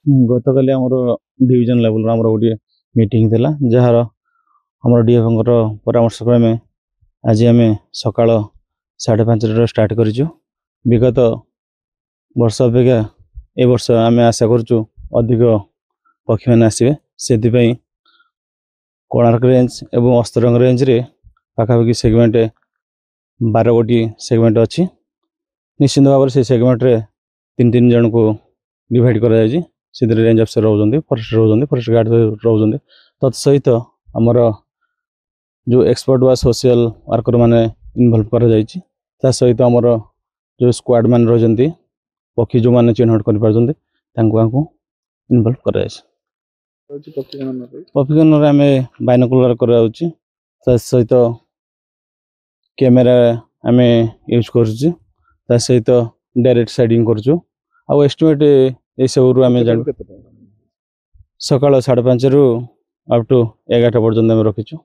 गतकाली आमर division level आमर गोटे मीटिंग थिला जार आमर डीएफ परामर्श क्रमे आज आम सकाळ 5:30 स्टार्ट करूँ। विगत वर्ष अपेक्षा ए वर्ष आम आशा करूँ अधिक पक्षी मैंने आसवे से कोणार्क रेंज एवं अस्तरंग रेंज रे पाखापाखि सेगमेंट 12 गोटी सेगमेंट अच्छी। निश्चिंत भाव से सेगमेंट रे 3 जन को डिवाइड कर रेंज अफिसर रोज फॉरेस्ट गार्ड रोज तत्सहित आमर जो एक्सपर्ट व सोशल वर्कर माने इनवॉल्व कर सहित आमर जो स्क्वाड मान रही पक्षी जो मैंने चिन्हट कर इनवॉल्व कर पक्षी गणना आम बाइनोकुलर कर सहित कैमेरा आम यूज कर सहित डायरेक्ट साइडिंग कर एस्टिमेट ये सब आम जान सकाळ 5:30 रु अप टू 11 पर्यंत रखीचु।